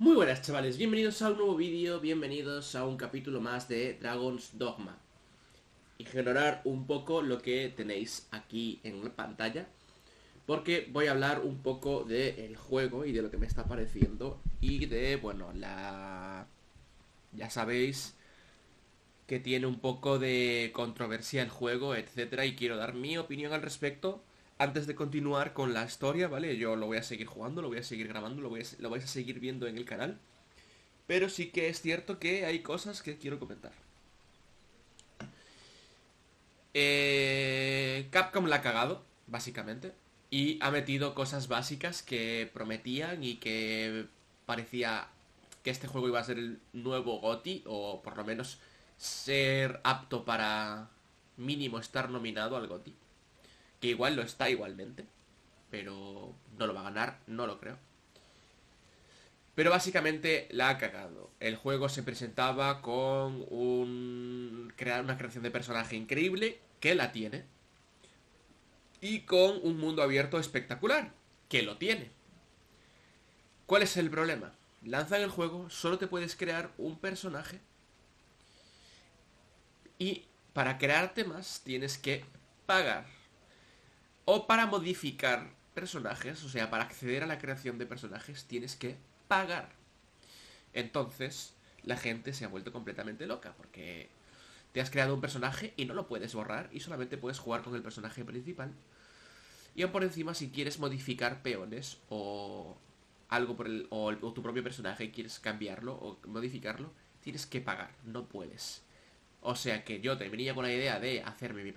Muy buenas chavales, bienvenidos a un nuevo vídeo, bienvenidos a un capítulo más de Dragon's Dogma. Ignorar un poco lo que tenéis aquí en la pantalla, porque voy a hablar un poco del juego y de lo que me está pareciendo y de, bueno, ya sabéis que tiene un poco de controversia el juego, etcétera, y quiero dar mi opinión al respecto antes de continuar con la historia, ¿vale? Yo lo voy a seguir jugando, lo voy a seguir grabando, lo vais a seguir viendo en el canal. Pero sí que es cierto que hay cosas que quiero comentar. Capcom la ha cagado, básicamente. Y ha metido cosas básicas que prometían y que parecía que este juego iba a ser el nuevo GOTY. O por lo menos ser apto para mínimo estar nominado al GOTY. Que igual lo está igualmente. Pero no lo va a ganar, no lo creo. Pero básicamente la ha cagado. El juego se presentaba con crear una creación de personaje increíble, que la tiene, y con un mundo abierto espectacular, que lo tiene. ¿Cuál es el problema? Lanzan el juego, solo te puedes crear un personaje, y para crearte más tienes que pagar. O para modificar personajes, o sea, para acceder a la creación de personajes, tienes que pagar. Entonces, la gente se ha vuelto completamente loca porque te has creado un personaje y no lo puedes borrar y solamente puedes jugar con el personaje principal. Y aún por encima, si quieres modificar peones o algo o tu propio personaje y quieres cambiarlo o modificarlo, tienes que pagar, no puedes. O sea que yo te venía con la idea de hacerme mi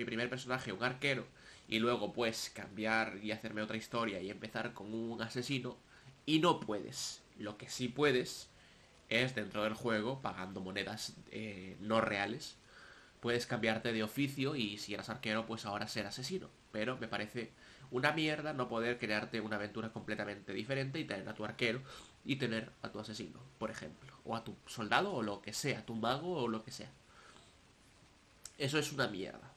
primer personaje, un arquero, y luego pues cambiar y hacerme otra historia y empezar con un asesino, y no puedes. Lo que sí puedes es dentro del juego, pagando monedas no reales, puedes cambiarte de oficio y si eras arquero, pues ahora ser asesino. Pero me parece una mierda no poder crearte una aventura completamente diferente y tener a tu arquero y tener a tu asesino, por ejemplo. O a tu soldado o lo que sea, a tu mago o lo que sea. Eso es una mierda.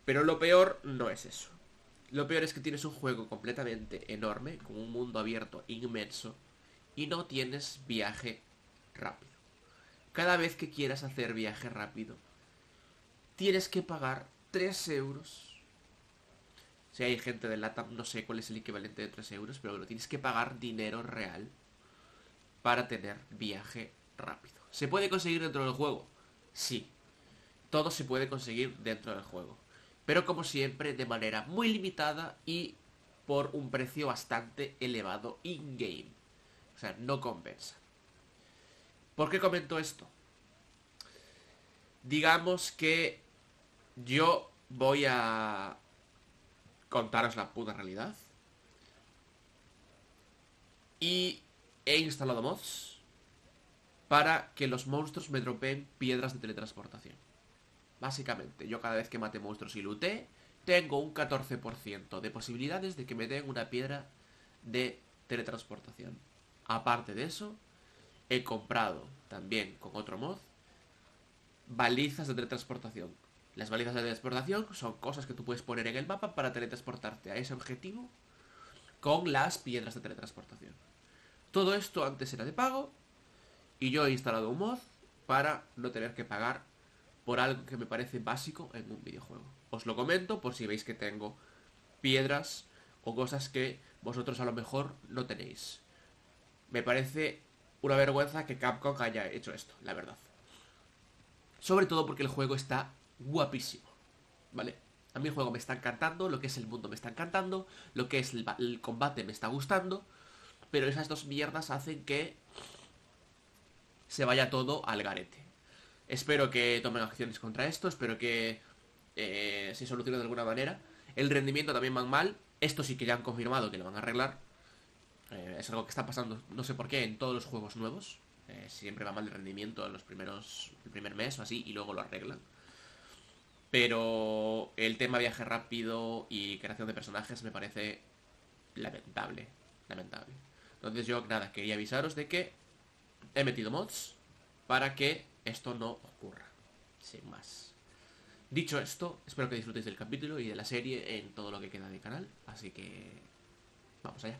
Pero lo peor no es eso. Lo peor es que tienes un juego completamente enorme, con un mundo abierto inmenso, y no tienes viaje rápido. Cada vez que quieras hacer viaje rápido, tienes que pagar 3 euros. Si hay gente de LATAM, no sé cuál es el equivalente de 3 euros, pero bueno, tienes que pagar dinero real para tener viaje rápido. ¿Se puede conseguir dentro del juego? Sí, todo se puede conseguir dentro del juego. Pero como siempre, de manera muy limitada y por un precio bastante elevado in-game. O sea, no compensa. ¿Por qué comento esto? Digamos que yo voy a contaros la puta realidad. Y he instalado mods para que los monstruos me dropeen piedras de teletransportación. Básicamente, yo cada vez que mate monstruos y looté, tengo un 14% de posibilidades de que me den una piedra de teletransportación. Aparte de eso, he comprado también con otro mod balizas de teletransportación. Las balizas de teletransportación son cosas que tú puedes poner en el mapa para teletransportarte a ese objetivo con las piedras de teletransportación. Todo esto antes era de pago y yo he instalado un mod para no tener que pagar por algo que me parece básico en un videojuego. Os lo comento por si veis que tengo piedras o cosas que vosotros a lo mejor no tenéis. Me parece una vergüenza que Capcom haya hecho esto, la verdad. Sobre todo porque el juego está guapísimo, ¿vale? A mí el juego me está encantando, lo que es el mundo me está encantando, lo que es el combate me está gustando, pero esas dos mierdas hacen que se vaya todo al garete. Espero que tomen acciones contra esto, espero que se solucione de alguna manera. El rendimiento también va mal, esto sí que ya han confirmado que lo van a arreglar. Es algo que está pasando, no sé por qué, en todos los juegos nuevos. Siempre va mal el rendimiento en el primer mes o así, y luego lo arreglan. Pero el tema viaje rápido y creación de personajes me parece lamentable. Lamentable. Entonces yo, nada, quería avisaros de que he metido mods para que esto no ocurra. Sin más. Dicho esto, espero que disfrutéis del capítulo y de la serie en todo lo que queda de canal. Así que... vamos allá.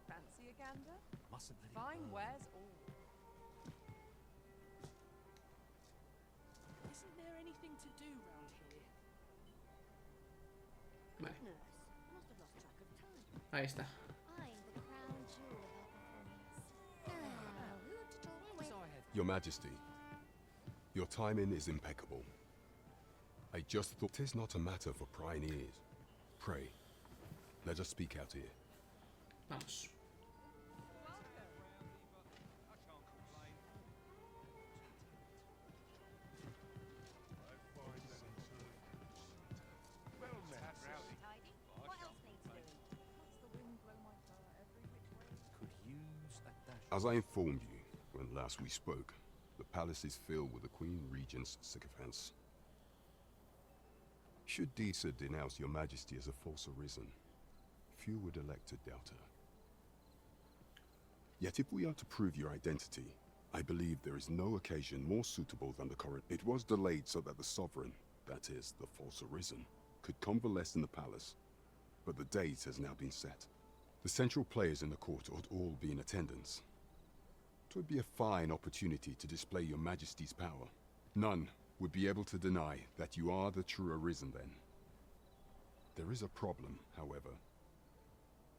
Fancy a gander? Mustn't let it Fine burn. wares all. Isn't there anything to do round here? Vale, Nurse, must have lost track of time. ahí está. Eyeing the crown jewel of our performance. Now, who to talk with? Your Majesty, your timing is impeccable. I just thought 'tis not a matter for prying ears. Pray, let us speak out here. Vamos. Tidy? What else needs doing? What's the wind blow my fur every which way? Could use a dash. As I informed you when last we spoke, the palace is filled with the Queen Regent's sycophants. Should Disa denounce your Majesty as a false arisen, few would elect to doubt her. Yet if we are to prove your identity, I believe there is no occasion more suitable than the current. It was delayed so that the sovereign, that is, the false arisen, could convalesce in the palace, but the date has now been set. The central players in the court ought all be in attendance. It would be a fine opportunity to display your Majesty's power. None would be able to deny that you are the true arisen then. There is a problem, however.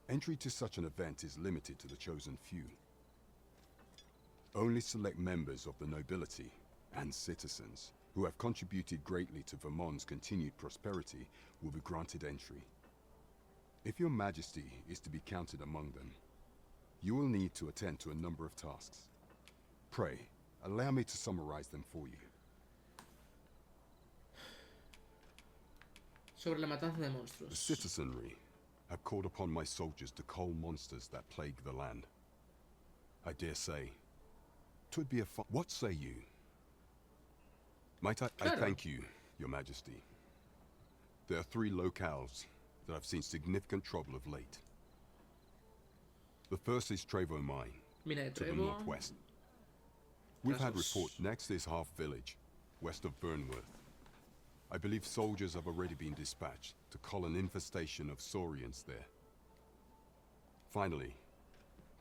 Entry to such an event is limited to the chosen few. Only select members of the nobility and citizens who have contributed greatly to Vermont's continued prosperity will be granted entry. If your Majesty is to be counted among them, you will need to attend to a number of tasks. Pray, allow me to summarize them for you. Sobre la matanza de The monstruos. citizenry have called upon my soldiers to cull monsters that plague the land. I dare say, 'twould be a What say you? Might I Claro. thank you, your Majesty. There are 3 locales that have seen significant trouble of late. The first is Trevo Mine, Mina de to the Trevo. northwest. We've had Casos. report next is Half Village, west of Burnworth. I believe soldiers have already been dispatched to cull an infestation of saurians there. Finally,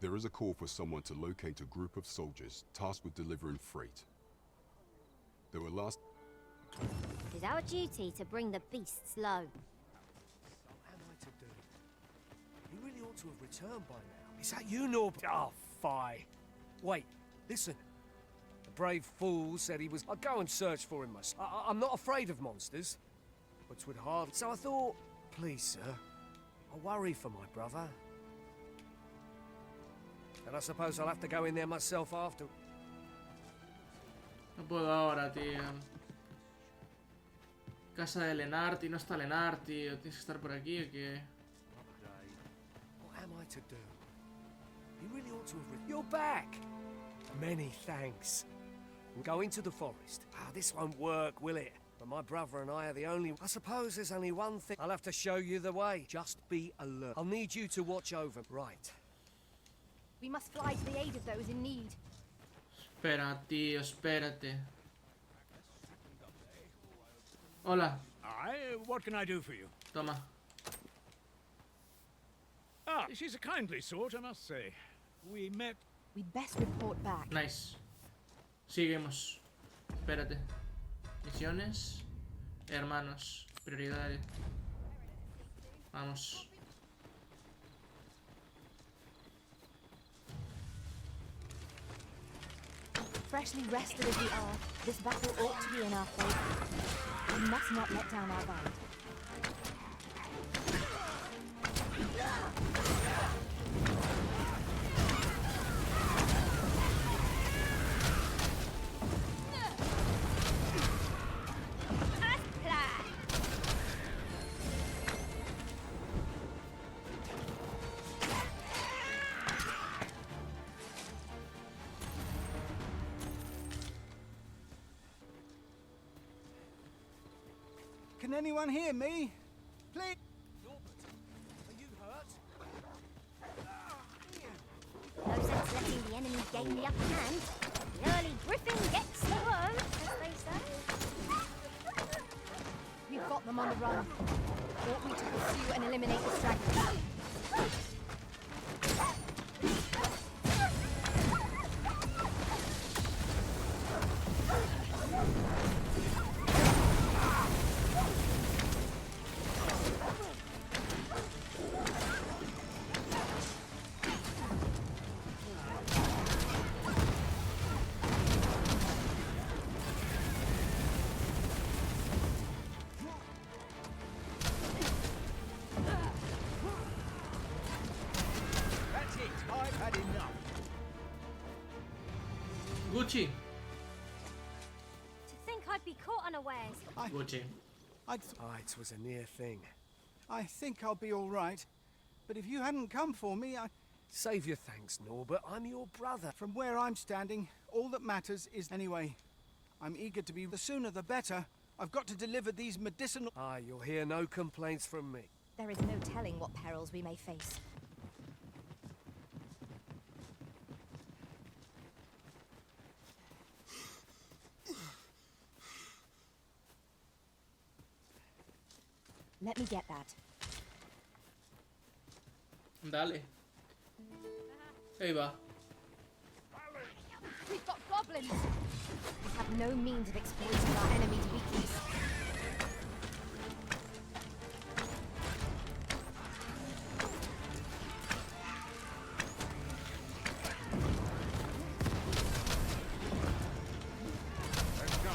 there is a call for someone to locate a group of soldiers tasked with delivering freight. They were last... It is our duty to bring the beasts low. What am I to do? He really ought to have returned by now. Is that you, Norb? Oh, fie. Wait, listen. The brave fool said he was... I'd go and search for him myself. I'm not afraid of monsters, but 'twould hard... So I thought, please, sir, I worry for my brother. And I suppose I'll have to go in there myself after... No puedo ahora, tío. Casa de Lenarti, no está Lenarti. ¿O tienes que estar por aquí o qué? What am I to do? He really ought to have... You're back! Many thanks. Go into the forest. Ah, this won't work, will it? But my brother and I are the only... I suppose there's only one thing. I'll have to show you the way. Just be alert. I'll need you to watch over. Right. We must fly to the aid of those in need. Espera, tío, espérate. Hola, Aye, what can I do for you? toma. Ah, she's a kindly sort, I must say. We met... We'd best report back. Nice. Seguimos. Espérate. Misiones. Hermanos. Prioridades. Vamos. Freshly rested as we are, this battle ought to be in our favor. We must not let down our guard. Can anyone hear me? Please. Norbert, are you hurt? No sense letting the enemy gain the upper hand. The early griffin gets the worm, as they say. We've got them on the run. Ought we to pursue and eliminate the stragglers? had enough. Gucci. To think I'd be caught unawares. Gucci. It was a near thing. I think I'll be all right. But if you hadn't come for me, Save your thanks, Norbert. I'm your brother. from where I'm standing, all that matters is anyway. I'm eager to be. The sooner the better. I've got to deliver these medicinal. You'll hear no complaints from me. There is no telling what perils we may face. Let me get that. Dale. Ahí va. We've got goblins! We have no means of exploiting our enemy's weakness. Let's go.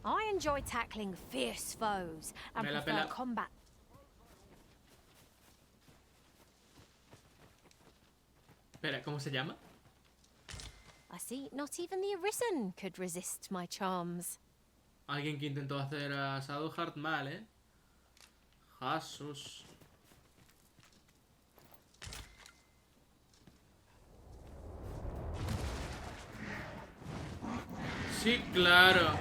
I enjoy tackling fierce foes and Me la prefer pela. combat. Espera, ¿cómo se llama? I see not even the Arisen could resist my charms. Alguien que intentó hacer a Shadowheart mal, ¿eh? Jesús. Sí, claro.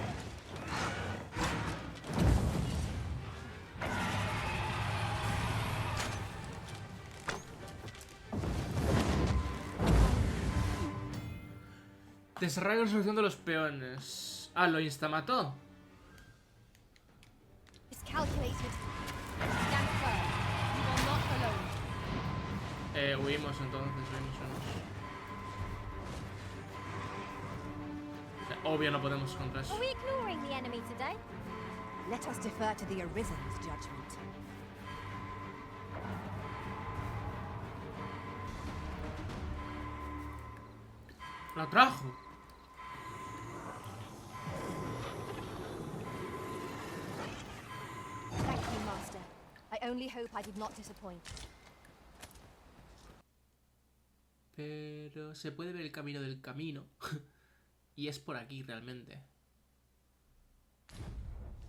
Desarrollar la resolución de los peones. Ah, lo instamató. It's calculated. Stand firm. You are not alone. Huimos entonces, huimos. Obvio no podemos contra eso. Are we ignoring the enemy today? Let us defer to the Arisen's judgment. ¡La trajo! Thank you, Master. I only hope I did not disappoint. Pero se puede ver el camino del camino. Y es por aquí realmente.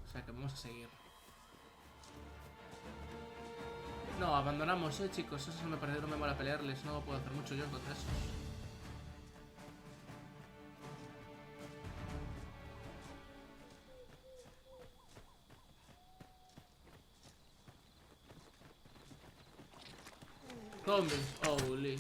O sea que vamos a seguir. No, abandonamos, chicos. Eso me parece, no me mola pelearles. No puedo hacer mucho yo contra esos. Zombies, holy.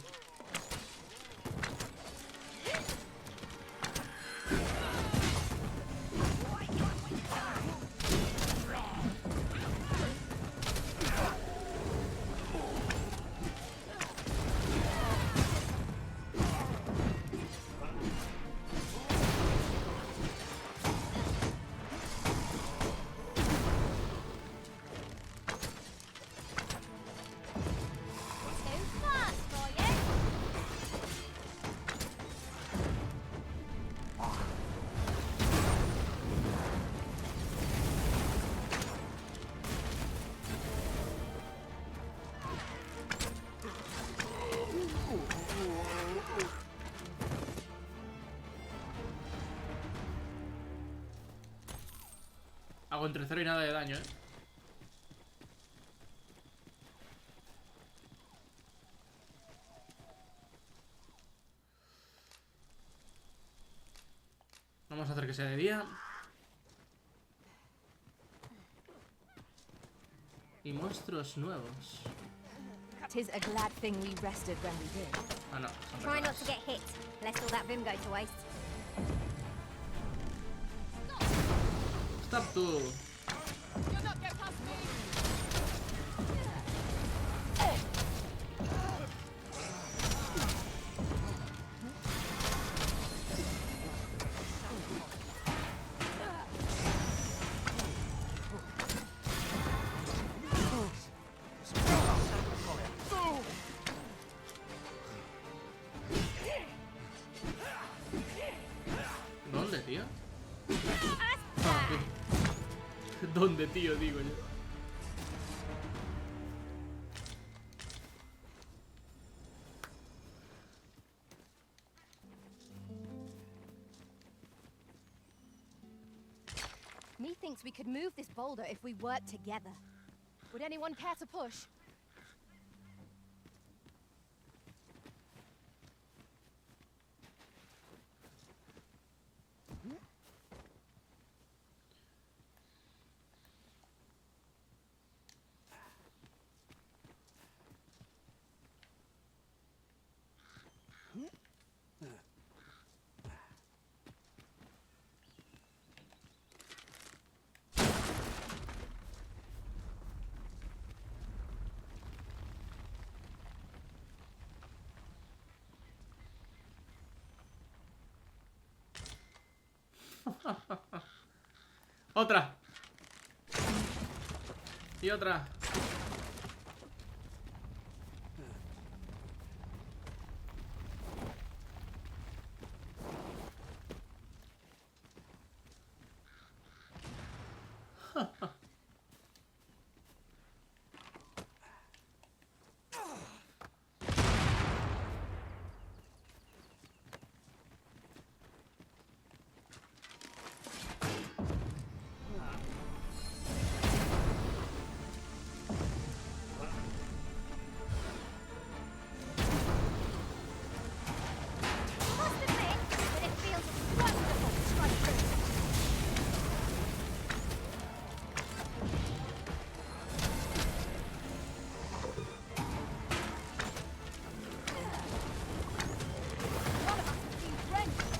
Too fast for you. Hago entre 0 y nada de daño, Vamos a hacer que sea de día. Y monstruos nuevos. 'Tis a glad thing we rested when we did. Ah, no. son Try not verdades. to get hit, lest all that vim go to waste. Stop tú. You'll not get past me. ¿Dónde, tío? Ah, aquí. ¿Dónde, tío? Digo yo. thinks we could move this boulder if we work together. Would anyone care to push? Otra. Y otra. Must admit that it feels wonderful to strike through. One of us has been drenched.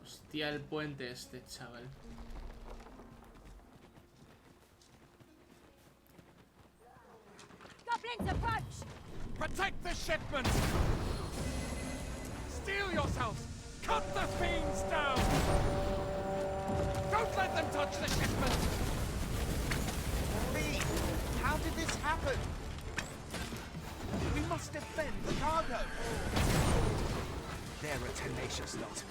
Hostia, el puente este, chaval. Goblins approach! Protect the shipment! Steel yourselves! Cut the fiends down! Don't let them touch the shipment! Me! How did this happen? We must defend the cargo! They're a tenacious lot.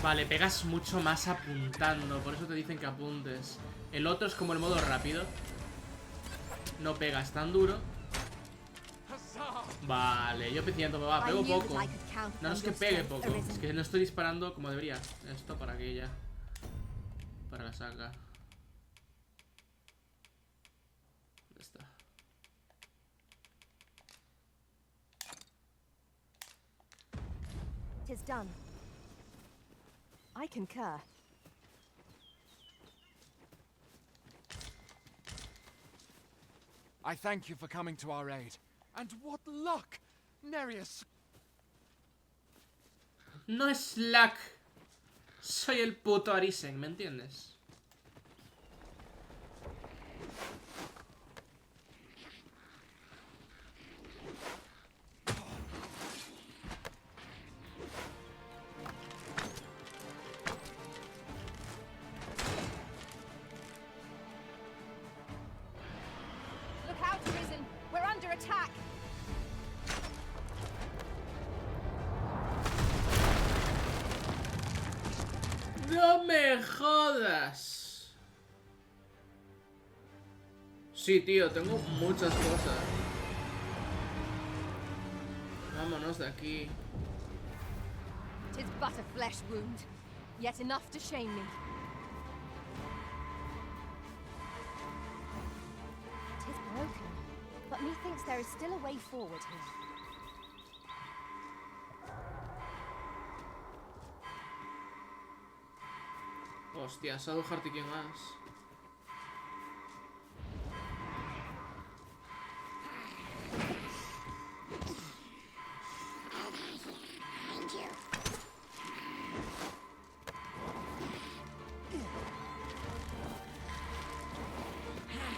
Vale, pegas mucho más apuntando. Por eso te dicen que apuntes. El otro es como el modo rápido. No pegas tan duro. Vale, yo pensando, va, pego poco. No, es que pegue poco. Es que no estoy disparando como debería. Esto para aquella. Para la saga. ¿Dónde está? It is done. I concur. I thank you for coming to our aid. And what luck! Nereus. No es luck. Soy el puto Arisen, ¿me entiendes? Look out, Risen! We're under attack! ¡No me jodas! Sí, tío, tengo muchas cosas. Vámonos de aquí. 'Tis but a flesh wound, yet enough to shame me. 'Tis broken, but methinks there is still a way forward here. Hostia, Shadow Heart y quién más.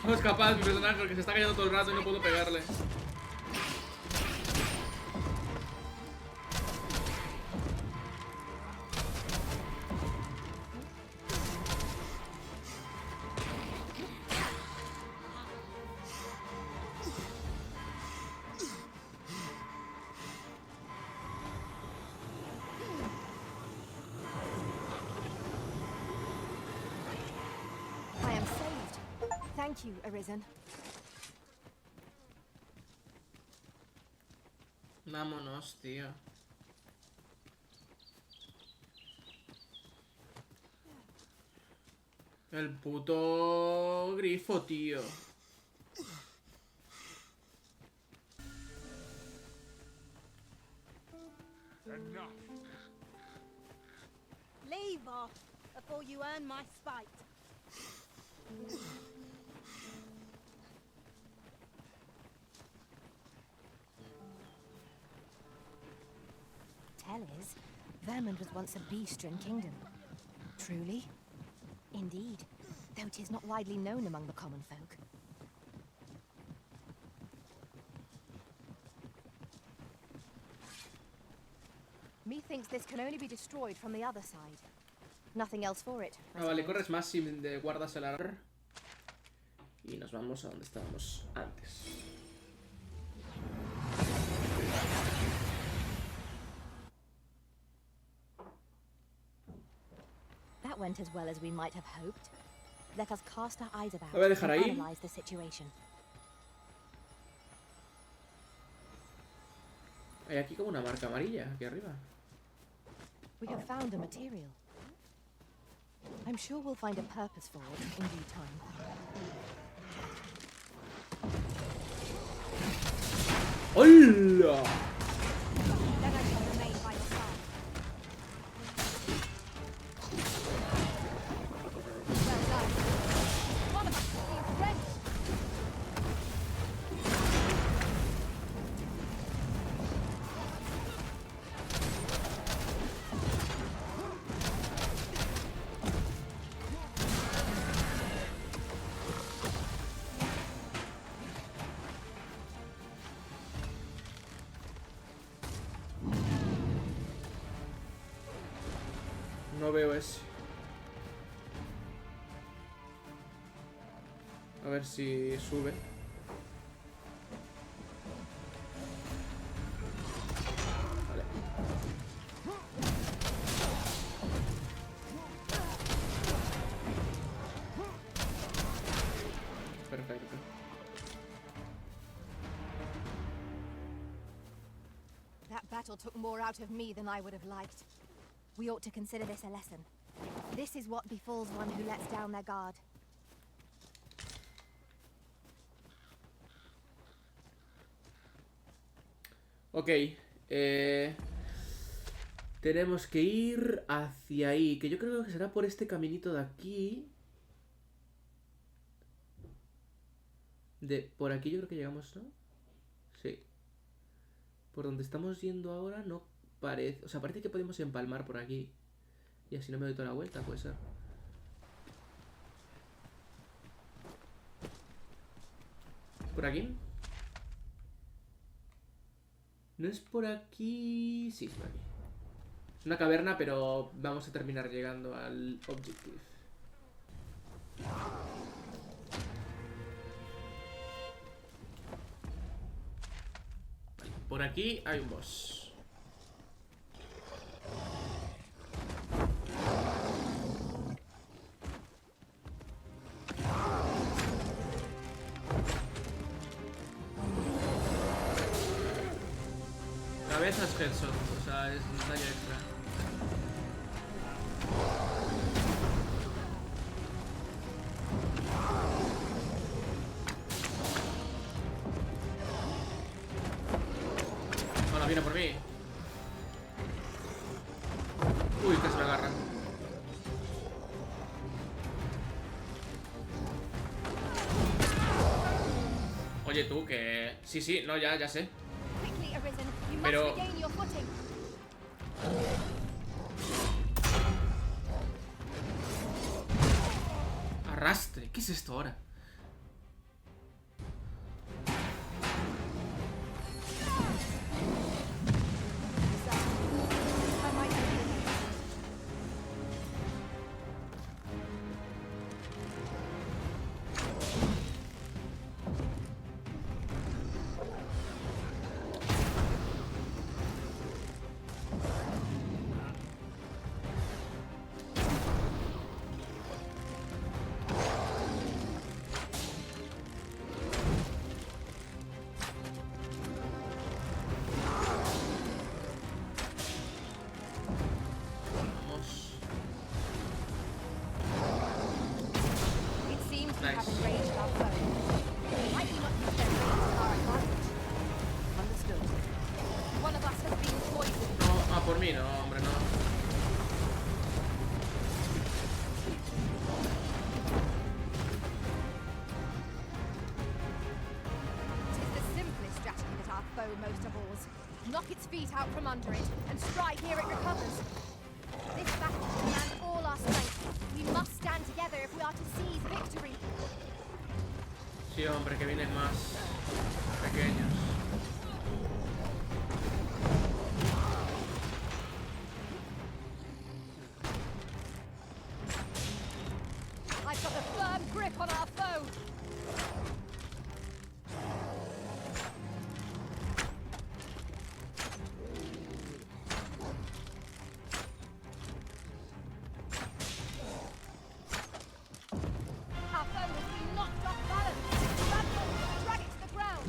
No es capaz mi personaje porque se está cayendo todo el rato y no puedo pegarle. Thank you, Arisen. Vámonos, tío. El puto grifo, tío. Enough. Leave off before you earn my spite. Tell us, Vermund was once a beast-ridden kingdom. Truly? Indeed, though 'tis not widely known among the common folk. Methinks this can only be destroyed from the other side. Nothing else for it. I Ah, vale, suppose. corres más si te guardas el armor. Y nos vamos a donde estábamos antes. That went as well as we might have hoped. Let us cast our eyes about Lo voy a dejar and ahí. analyze the situation. Hay aquí como una marca amarilla, aquí arriba. We have found a material. I'm sure we'll find a purpose for it in due time. ¡Hola! Then I shall remain by your side. Well done. One of us is ready. No veo ese. A ver si sube. Vale. Perfecto. That battle took more out of me than I would have liked. We ought to consider this a lesson. This is what befalls one who lets down their guard. Ok. Tenemos que ir hacia ahí. Que yo creo que será por este caminito de aquí. Por aquí yo creo que llegamos, ¿no? Sí. Por donde estamos yendo ahora no parece... O sea, parece que podemos empalmar por aquí. Y así no me doy toda la vuelta, puede ser. ¿Por aquí? ¿No es por aquí? Sí, es por aquí. Es una caverna, pero vamos a terminar llegando al objective. Vale, por aquí hay un boss. Cabezas headshot, o sea, es daño extra. Hola, viene por mí. Uy, que se me agarran. Oye, tú, que... Sí, no, ya sé. Quickly, Arisen. You must Pero- regain your footing. Arrastre. ¿Qué es esto ahora? I might have been. feet out from under it and strike ere it recovers. This battle demands all our strength. We must stand together if we are to seize victory. Sí, hombre, que vienen más pequeños. I've got a firm grip on our foe. Our foe has been knocked off balance. Grab hold, drag it to the ground.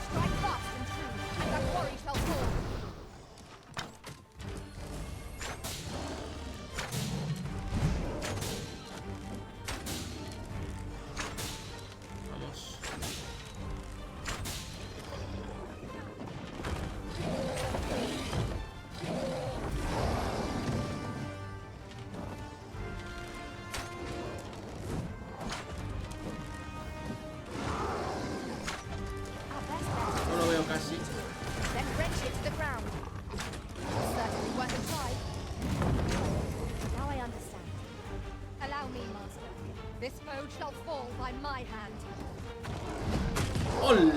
Strike fast and true, and our quarry shall fall. Vamos. Our best bet No lo veo casi. is then wrench it to the ground. Certainly worth a try. Now I understand. Allow me, Master. This foe shall fall by my hand. ¡Hol!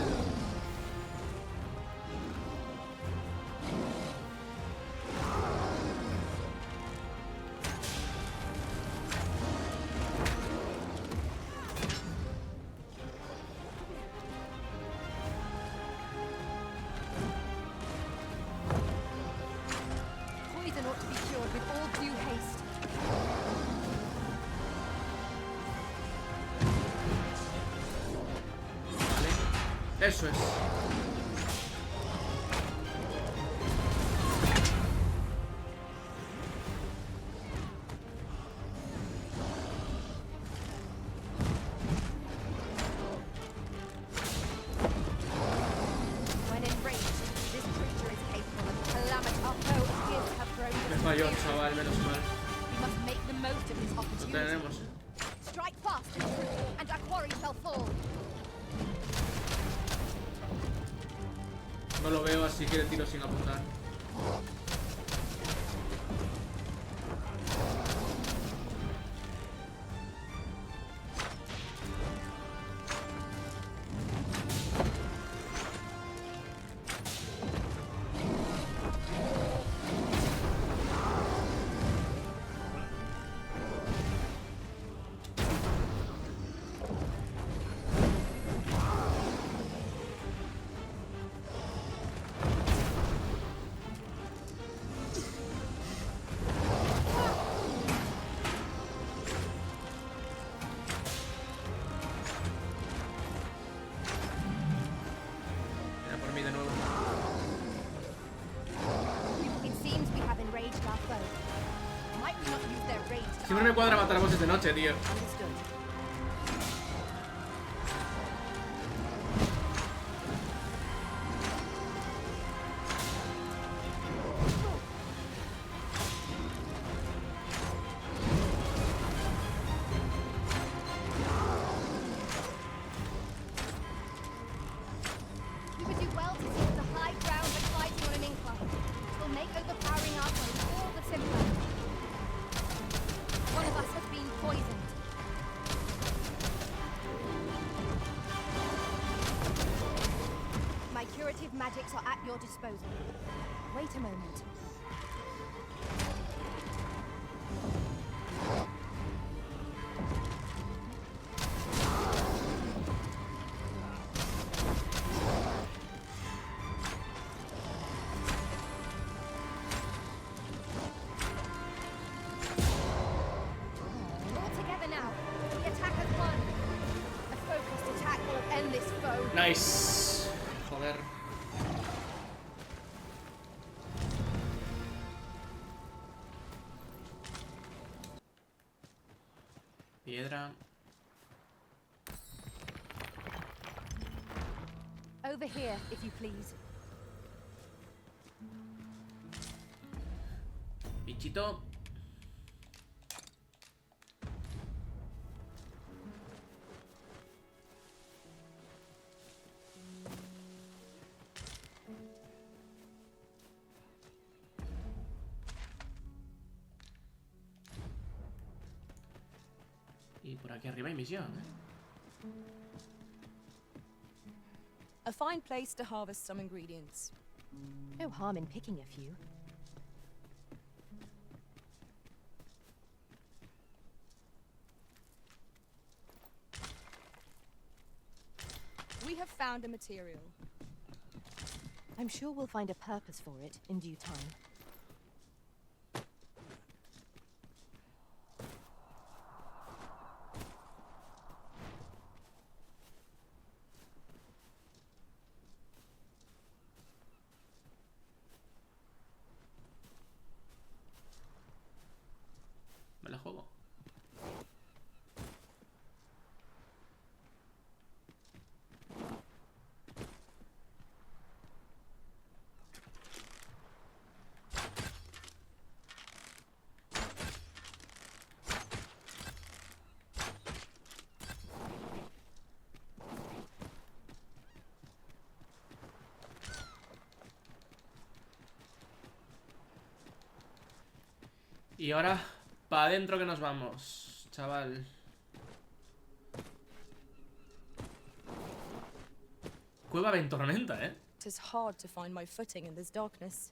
Poison ought to be cured with all due haste. Vale. Eso es. When enraged, this creature is capable of calamity. Our foe appears to have grown Me falló, chaval, menos mal. We must make the most of this Lo opportunity. tenemos. Strike fast and true, and our quarry shall fall. No lo veo, así que le tiro sin apuntar. Mira por mí de nuevo. It seems we have enraged our foe. Might we not use their rage to Siempre me cuadra matar a bosses de noche, tío. Understood. We would do well to seek the high ground and fighting on an incline. It will make overpowering our foes all the simpler. One of us has been poisoned. My curative magics are at your disposal. Wait a moment. All together now. The attack has won. A focused attack will end this foe. Nice. Joder. Piedra. Over here, if you please. Bichito. Y por aquí arriba hay misión, ¿eh? A fine place to harvest some ingredients. No harm in picking a few. We have found a material. I'm sure we'll find a purpose for it in due time. Me la juego. Y ahora, para adentro que nos vamos, chaval. Cueva de tormenta, ¿eh? It is hard to find my footing in this darkness.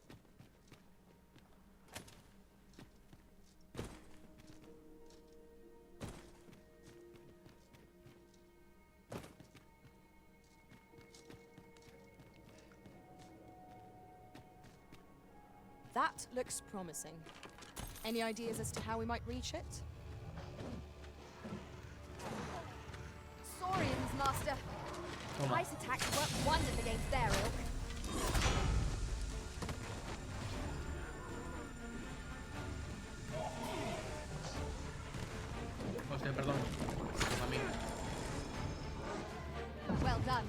That looks promising. Any ideas as to how we might reach it? Saurians, Master. Toma. Ice attacks work wonders against their ilk. Hostia, perdón. A mí. Well done.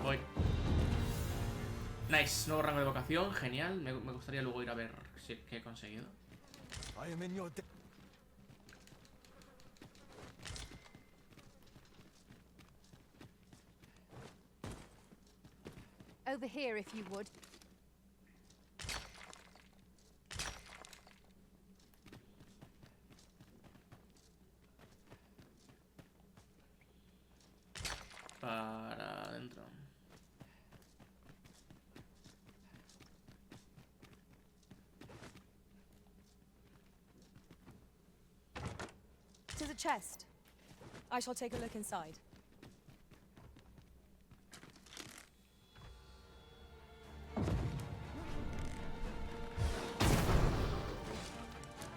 Voy. Nice, nuevo rango de vocación, genial. Me gustaría luego ir a ver qué he conseguido. I am in your debt. Over here, if you would. Para adentro. Tis a chest. I shall take a look inside.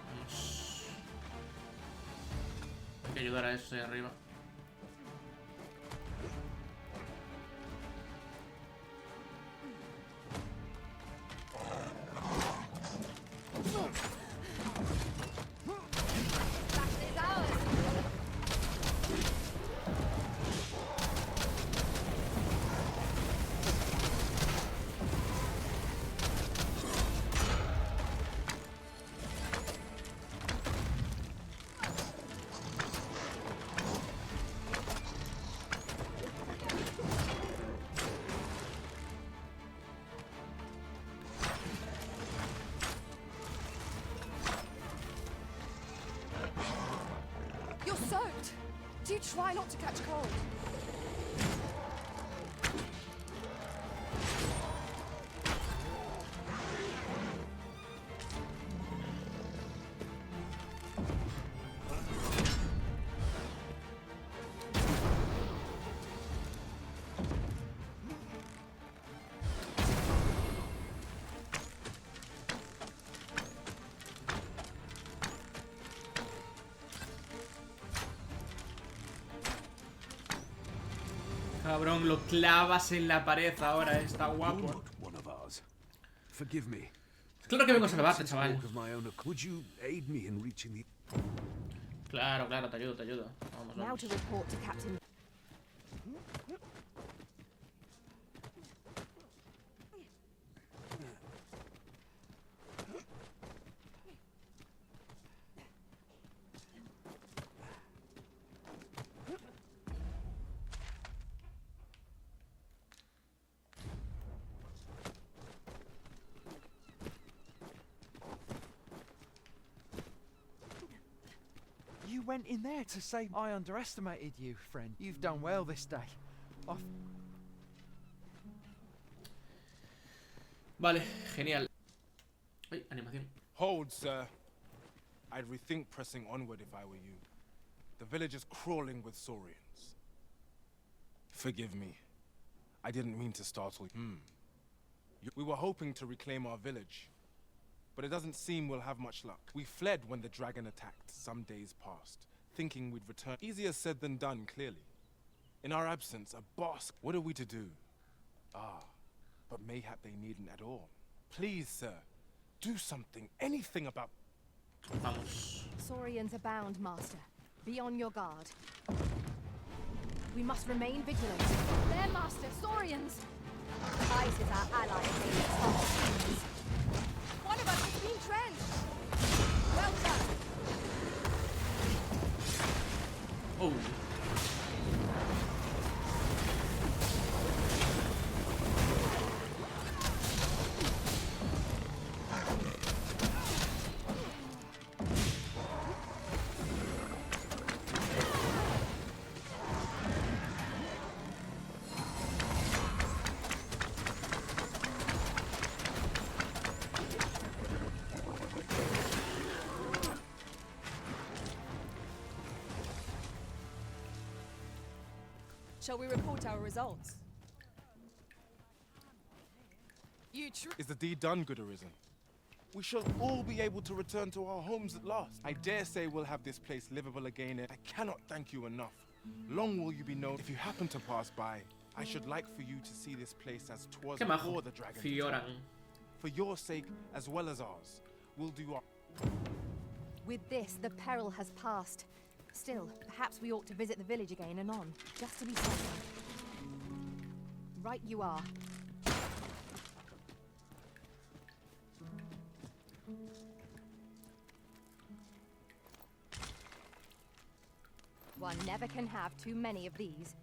Vamos. Hay que ayudar a eso de arriba. You're soaked. Do try not to catch cold. Cabrón, lo clavas en la pared ahora, está You're guapo. not one of ours. Forgive me. Claro que vengo a salvarte, chaval. Walk of my own. Would you aid me in reaching the... Claro, claro, te ayudo, te ayudo. Vamos, Now vamos. to report to Captain. went in there to say I underestimated you, friend. You've done well this day. Vale, genial. Ay, animación. Hold, sir. I'd rethink pressing onward if I were you. The village is crawling with saurians. Forgive me. I didn't mean to startle you. We were hoping to reclaim our village, but it doesn't seem we'll have much luck. We fled when the dragon attacked some days past, thinking we'd return. Easier said than done, clearly. In our absence, a boss. What are we to do? But mayhap they needn't at all. Please, sir, do something, anything about... Vamos. Saurians abound, Master. Be on your guard. We must remain vigilant. There, Master, Saurians! Ice is our ally against toxins. One of us has been drenched! Well done! Oh. Shall we report our results? Is the deed done, good Arisen? We shall all be able to return to our homes at last. I dare say we'll have this place livable again. I cannot thank you enough. Long will you be known. If you happen to pass by, I should like for you to see this place as 'twas before the dragon. For your sake, as well as ours, we'll do our... With this, the peril has passed. Still, perhaps we ought to visit the village again anon, just to be certain. Right you are. One never can have too many of these.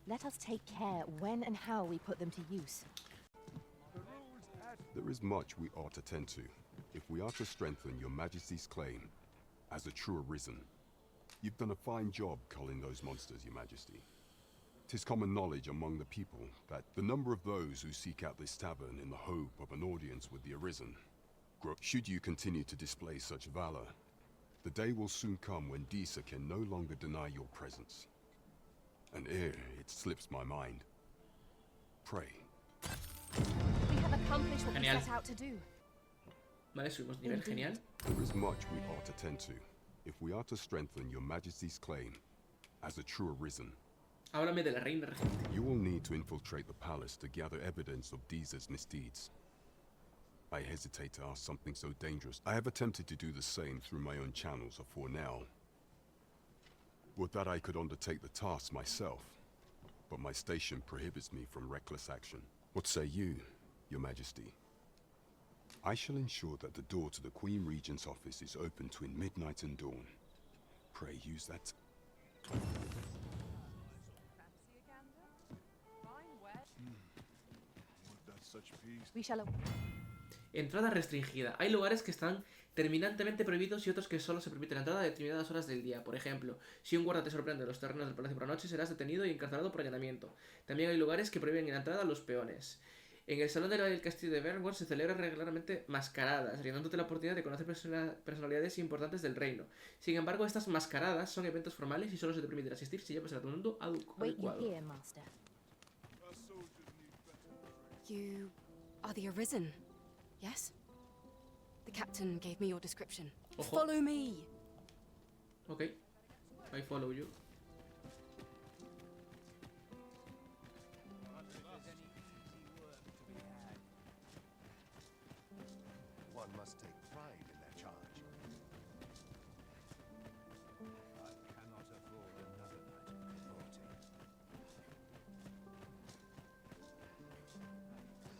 Let us take care when and how we put them to use. There is much we ought to tend to, if we are to strengthen your Majesty's claim as a true Arisen. You've done a fine job culling those monsters, Your Majesty. 'Tis common knowledge among the people that the number of those who seek out this tavern in the hope of an audience with the Arisen grow. Should you continue to display such valor, the day will soon come when Disa can no longer deny your presence. And ere it slips my mind, pray. We have accomplished what Genial. we set out to do. Vale, subimos nivel, genial. There is much we ought to tend to, if we are to strengthen your Majesty's claim as a true Arisen. Háblame de la reina regente. You will need to infiltrate the palace to gather evidence of Disa's misdeeds. I hesitate to ask something so dangerous. I have attempted to do the same through my own channels afore now. Would that I could undertake the task myself, but my station prohibits me from reckless action. What say you, Your Majesty? I shall ensure that the door to the Queen Regent's office is open between midnight and dawn. Pray use that. We shall... Entrada restringida. Hay lugares que están terminantemente prohibidos y otros que solo se permite la entrada a determinadas horas del día. Por ejemplo, si un guarda te sorprende en los terrenos del palacio por la noche, serás detenido y encarcelado por allanamiento. También hay lugares que prohíben la entrada a los peones. En el salón del castillo de Bernworth se celebran regularmente mascaradas, brindándote la oportunidad de conocer personalidades importantes del reino. Sin embargo, estas mascaradas son eventos formales y solo se te permite asistir si llevas el atuendo adecuado. You are the Arisen, yes? The captain gave me your description. Ojo. Follow me! Okay, I follow you. One must take pride in their charge. I cannot afford another night of cruelty.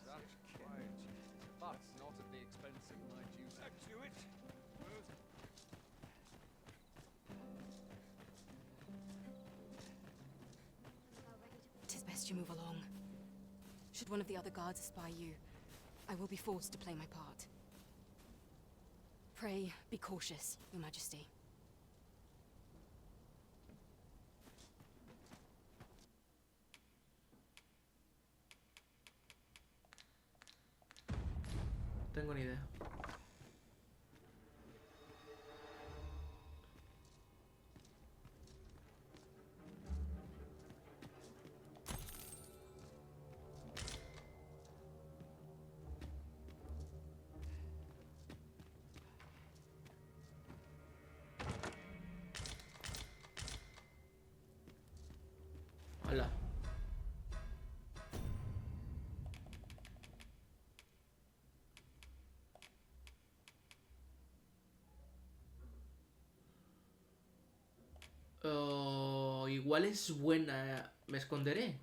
Such quiet, but not at the expense of my duty. Back to it. Tis best you move along. Should one of the other guards espy you, I will be forced to play my part. Pray, be cautious, Your Majesty. tengo ni idea. Hola. Oh, igual es buena. Me esconderé.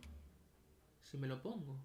Si me lo pongo.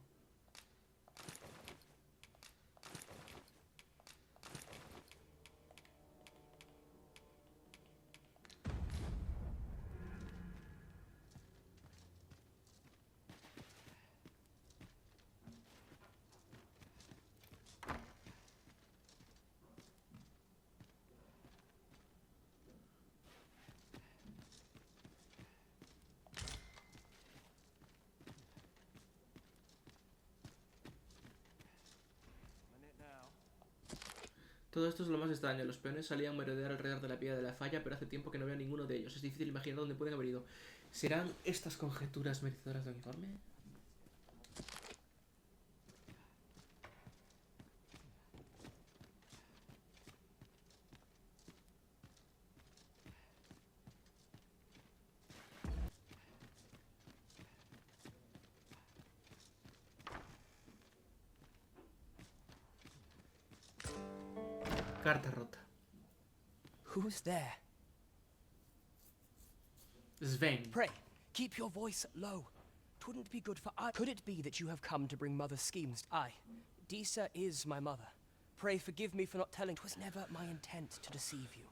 Todo esto es lo más extraño. Los peones salían a merodear alrededor de la piedra de la falla, pero hace tiempo que no veo a ninguno de ellos. Es difícil imaginar dónde pueden haber ido. ¿Serán estas conjeturas merecedoras de un informe? Carta rota. Who's there? Sven. Pray, keep your voice low. 'Twouldn't be good for I. Could it be that you have come to bring Mother's schemes? Aye. Disa is my mother. Pray forgive me for not telling. 'Twas never my intent to deceive you.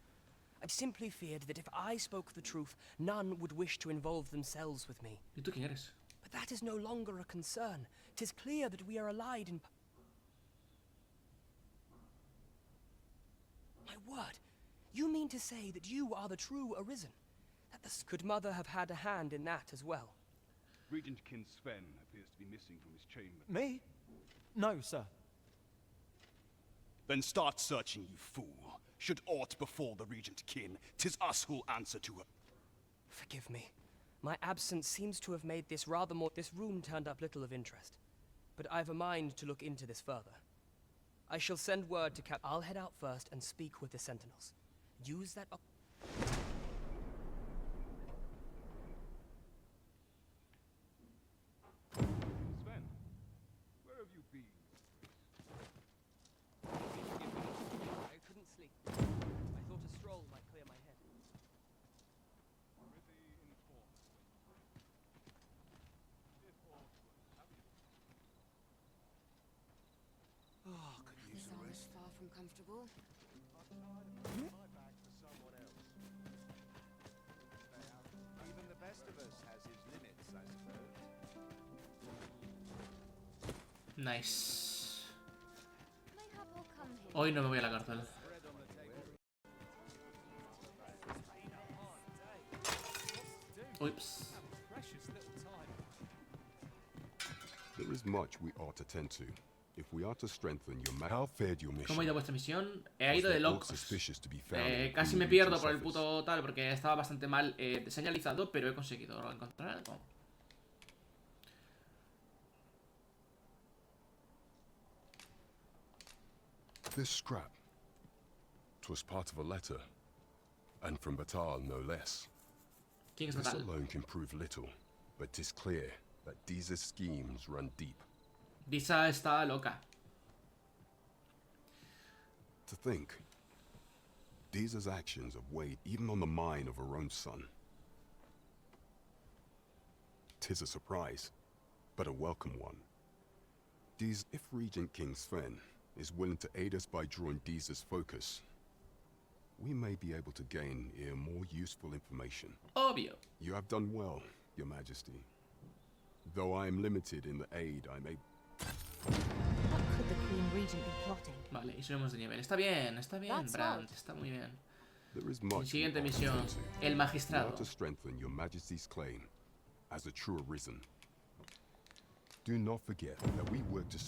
I simply feared that if I spoke the truth, none would wish to involve themselves with me. ¿Y tú quién eres? But that is no longer a concern. 'Tis clear that we are allied in... My word, you mean to say that you are the true Arisen? That the... Could Mother have had a hand in that as well? Regent Kin Sven appears to be missing from his chamber. Me? No, sir. Then start searching, you fool. Should aught befall the Regent Kin, 'tis us who'll answer to her. Forgive me. My absence seems to have made this rather more... This room turned up little of interest. But I've a mind to look into this further. I shall send word to Cap... I'll head out first and speak with the sentinels. Use that... Sven, where have you been? I couldn't sleep. I thought a stroll might clear my head. Oh, could use This a armor's rest. far from comfortable. Even the best of us has his limits, I suppose. Nice. Mayhap I'll come here. Hoy no me voy a la cárcel. Ups. There is much we ought to tend to. If we are to strengthen your how fared your mission? ¿Cómo ha ido vuestra misión? He ido de locos. To be found Casi me pierdo por el puto tal porque estaba bastante mal señalizado, pero he conseguido encontrar algo. This scrap. 'Twas part of a letter, and from Batal no less. ¿Quién es This Batal? alone can prove little, but 'tis clear that Disa's schemes run deep. Disa está loca. To think, Disa's actions have weighed even on the mind of her own son. 'Tis a surprise, but a welcome one. If Regent King Sven is willing to aid us by drawing Disa's focus, we may be able to gain here more useful information. Obvio. You have done well, Your Majesty. Though I am limited in the aid I may... What could the Queen Regent be plotting? Vale, y subimos de nivel. Está bien, That's Brand. right. Está muy bien. There is Mi much siguiente we ought to misión. tend to. El We Magistrado. are to strengthen Your Majesty's claim as a true Arisen. Do not forget that we work to